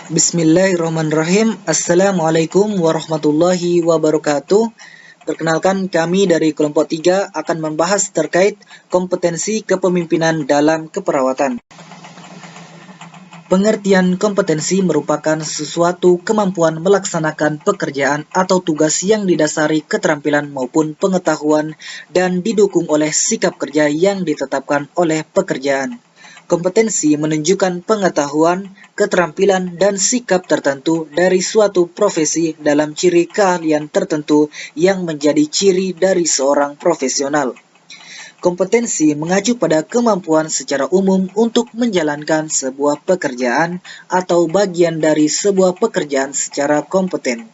Bismillahirrahmanirrahim. Assalamualaikum warahmatullahi wabarakatuh. Perkenalkan, kami dari kelompok 3 akan membahas terkait kompetensi kepemimpinan dalam keperawatan. Pengertian kompetensi merupakan sesuatu kemampuan melaksanakan pekerjaan atau tugas yang didasari keterampilan maupun pengetahuan dan didukung oleh sikap kerja yang ditetapkan oleh pekerjaan. Kompetensi menunjukkan pengetahuan, keterampilan, dan sikap tertentu dari suatu profesi dalam ciri keahlian tertentu yang menjadi ciri dari seorang profesional. Kompetensi mengacu pada kemampuan secara umum untuk menjalankan sebuah pekerjaan atau bagian dari sebuah pekerjaan secara kompeten.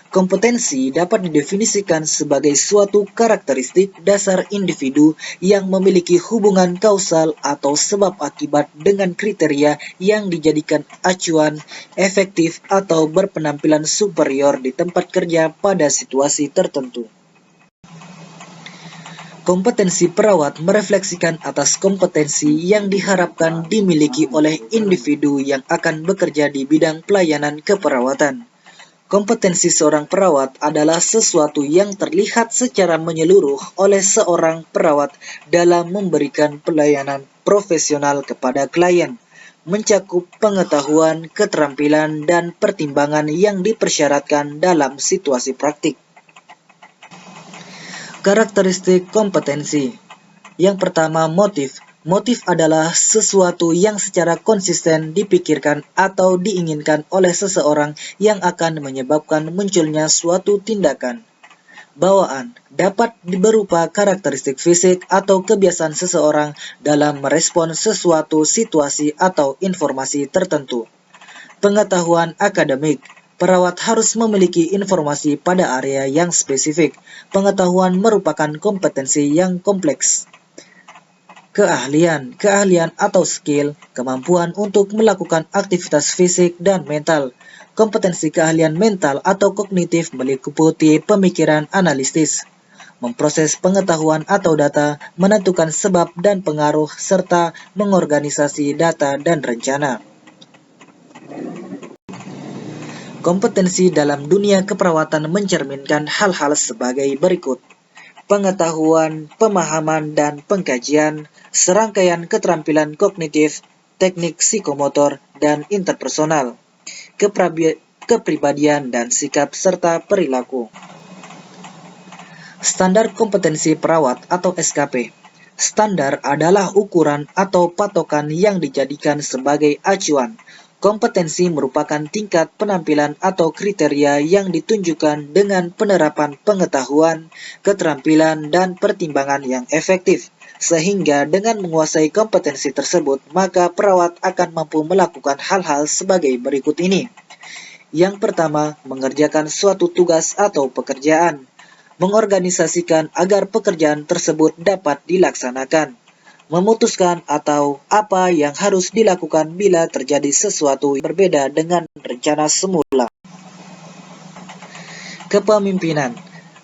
Kompetensi dapat didefinisikan sebagai suatu karakteristik dasar individu yang memiliki hubungan kausal atau sebab akibat dengan kriteria yang dijadikan acuan, efektif, atau berpenampilan superior di tempat kerja pada situasi tertentu. Kompetensi perawat merefleksikan atas kompetensi yang diharapkan dimiliki oleh individu yang akan bekerja di bidang pelayanan keperawatan. Kompetensi seorang perawat adalah sesuatu yang terlihat secara menyeluruh oleh seorang perawat dalam memberikan pelayanan profesional kepada klien, mencakup pengetahuan, keterampilan, dan pertimbangan yang dipersyaratkan dalam situasi praktik. Karakteristik kompetensi. Yang pertama, motif. Motif adalah sesuatu yang secara konsisten dipikirkan atau diinginkan oleh seseorang yang akan menyebabkan munculnya suatu tindakan. Bawaan dapat berupa karakteristik fisik atau kebiasaan seseorang dalam merespon sesuatu situasi atau informasi tertentu. Pengetahuan akademik. Perawat harus memiliki informasi pada area yang spesifik. Pengetahuan merupakan kompetensi yang kompleks. Keahlian. Keahlian atau skill, kemampuan untuk melakukan aktivitas fisik dan mental. Kompetensi keahlian mental atau kognitif meliputi pemikiran analitis, memproses pengetahuan atau data, menentukan sebab dan pengaruh, serta mengorganisasi data dan rencana. Kompetensi dalam dunia keperawatan mencerminkan hal-hal sebagai berikut. Pengetahuan, pemahaman, dan pengkajian, serangkaian keterampilan kognitif, teknik psikomotor, dan interpersonal, kepribadian dan sikap, serta perilaku. Standar kompetensi perawat atau SKP. Standar adalah ukuran atau patokan yang dijadikan sebagai acuan. Kompetensi merupakan tingkat penampilan atau kriteria yang ditunjukkan dengan penerapan pengetahuan, keterampilan, dan pertimbangan yang efektif. Sehingga dengan menguasai kompetensi tersebut, maka perawat akan mampu melakukan hal-hal sebagai berikut ini. Yang pertama, mengerjakan suatu tugas atau pekerjaan. Mengorganisasikan agar pekerjaan tersebut dapat dilaksanakan. Memutuskan atau apa yang harus dilakukan bila terjadi sesuatu yang berbeda dengan rencana semula. Kepemimpinan.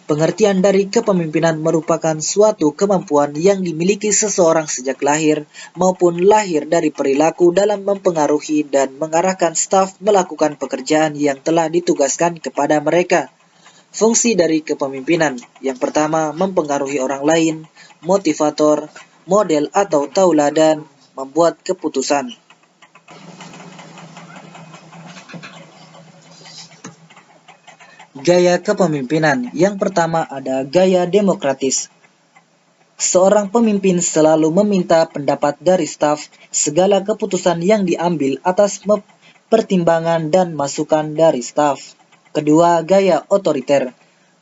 Pengertian dari kepemimpinan merupakan suatu kemampuan yang dimiliki seseorang sejak lahir maupun lahir dari perilaku dalam mempengaruhi dan mengarahkan staf melakukan pekerjaan yang telah ditugaskan kepada mereka. Fungsi dari kepemimpinan. Yang pertama, mempengaruhi orang lain, motivator, model atau tauladan, membuat keputusan. Gaya kepemimpinan. Yang pertama ada gaya demokratis. Seorang pemimpin selalu meminta pendapat dari staf. Segala keputusan yang diambil atas pertimbangan dan masukan dari staf. Kedua, gaya otoriter.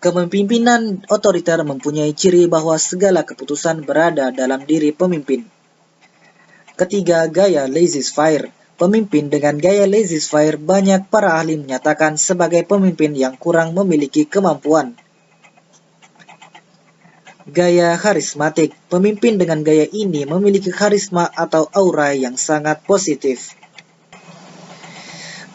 Kepemimpinan otoriter mempunyai ciri bahwa segala keputusan berada dalam diri pemimpin. Ketiga, gaya laissez-faire. Pemimpin dengan gaya laissez-faire banyak para ahli menyatakan sebagai pemimpin yang kurang memiliki kemampuan. Gaya karismatik. Pemimpin dengan gaya ini memiliki karisma atau aura yang sangat positif.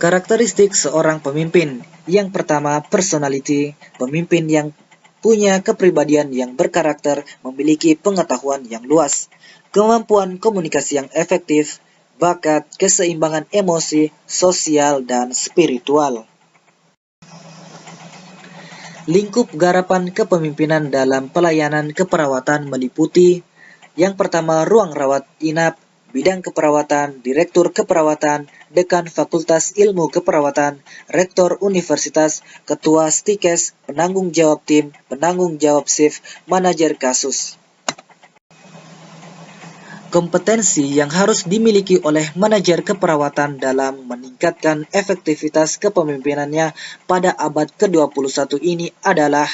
Karakteristik seorang pemimpin. Yang pertama, personality. Pemimpin yang punya kepribadian yang berkarakter, memiliki pengetahuan yang luas, kemampuan komunikasi yang efektif, bakat, keseimbangan emosi, sosial, dan spiritual. Lingkup garapan kepemimpinan dalam pelayanan keperawatan meliputi yang pertama, ruang rawat inap, bidang keperawatan, direktur keperawatan, dekan Fakultas Ilmu Keperawatan, rektor universitas, ketua stikes, penanggung jawab tim, penanggung jawab shift, manajer kasus. Kompetensi yang harus dimiliki oleh manajer keperawatan dalam meningkatkan efektivitas kepemimpinannya pada abad ke-21 ini adalah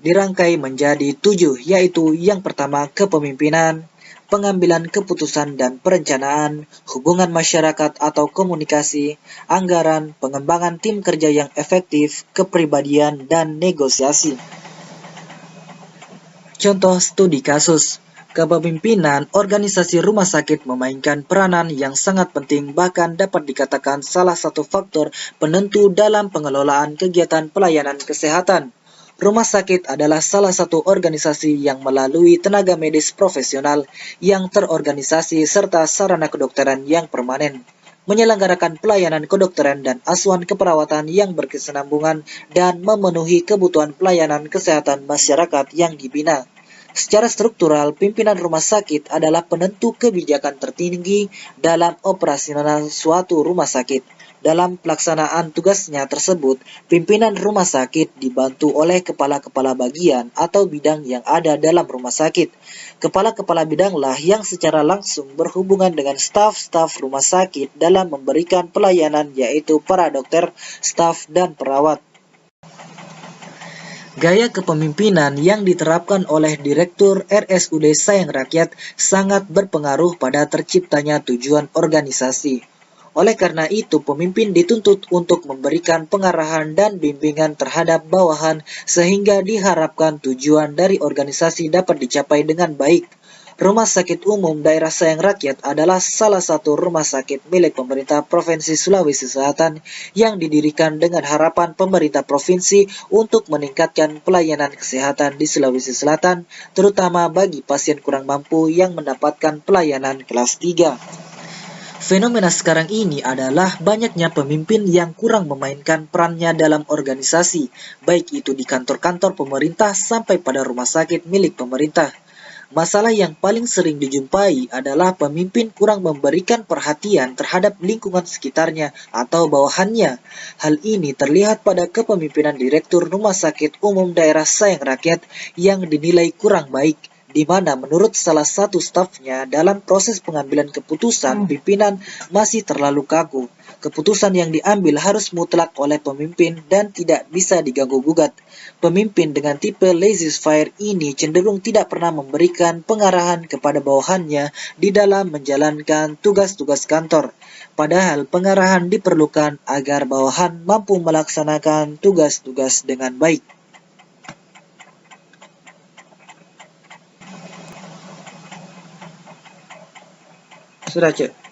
dirangkai menjadi 7, yaitu yang pertama kepemimpinan, pengambilan keputusan dan perencanaan, hubungan masyarakat atau komunikasi, anggaran, pengembangan tim kerja yang efektif, kepribadian, dan negosiasi. Contoh studi kasus. Kepemimpinan organisasi rumah sakit memainkan peranan yang sangat penting, bahkan dapat dikatakan salah satu faktor penentu dalam pengelolaan kegiatan pelayanan kesehatan. Rumah sakit adalah salah satu organisasi yang melalui tenaga medis profesional yang terorganisasi serta sarana kedokteran yang permanen, menyelenggarakan pelayanan kedokteran dan asuhan keperawatan yang berkesinambungan dan memenuhi kebutuhan pelayanan kesehatan masyarakat yang dibina. Secara struktural, pimpinan rumah sakit adalah penentu kebijakan tertinggi dalam operasional suatu rumah sakit. Dalam pelaksanaan tugasnya tersebut, pimpinan rumah sakit dibantu oleh kepala-kepala bagian atau bidang yang ada dalam rumah sakit. Kepala-kepala bidanglah yang secara langsung berhubungan dengan staf-staf rumah sakit dalam memberikan pelayanan, yaitu para dokter, staf, dan perawat. Gaya kepemimpinan yang diterapkan oleh Direktur RSUD Sayang Rakyat sangat berpengaruh pada terciptanya tujuan organisasi. Oleh karena itu, pemimpin dituntut untuk memberikan pengarahan dan bimbingan terhadap bawahan sehingga diharapkan tujuan dari organisasi dapat dicapai dengan baik. Rumah Sakit Umum Daerah Sayang Rakyat adalah salah satu rumah sakit milik pemerintah Provinsi Sulawesi Selatan yang didirikan dengan harapan pemerintah provinsi untuk meningkatkan pelayanan kesehatan di Sulawesi Selatan, terutama bagi pasien kurang mampu yang mendapatkan pelayanan kelas 3. Fenomena sekarang ini adalah banyaknya pemimpin yang kurang memainkan perannya dalam organisasi, baik itu di kantor-kantor pemerintah sampai pada rumah sakit milik pemerintah. Masalah yang paling sering dijumpai adalah pemimpin kurang memberikan perhatian terhadap lingkungan sekitarnya atau bawahannya. Hal ini terlihat pada kepemimpinan Direktur Rumah Sakit Umum Daerah Sayang Rakyat yang dinilai kurang baik, di mana menurut salah satu stafnya dalam proses pengambilan keputusan pimpinan masih terlalu kaku. Keputusan yang diambil harus mutlak oleh pemimpin dan tidak bisa diganggu-gugat. Pemimpin dengan tipe laissez-faire ini cenderung tidak pernah memberikan pengarahan kepada bawahannya di dalam menjalankan tugas-tugas kantor. Padahal pengarahan diperlukan agar bawahan mampu melaksanakan tugas-tugas dengan baik. Sudah, Cek.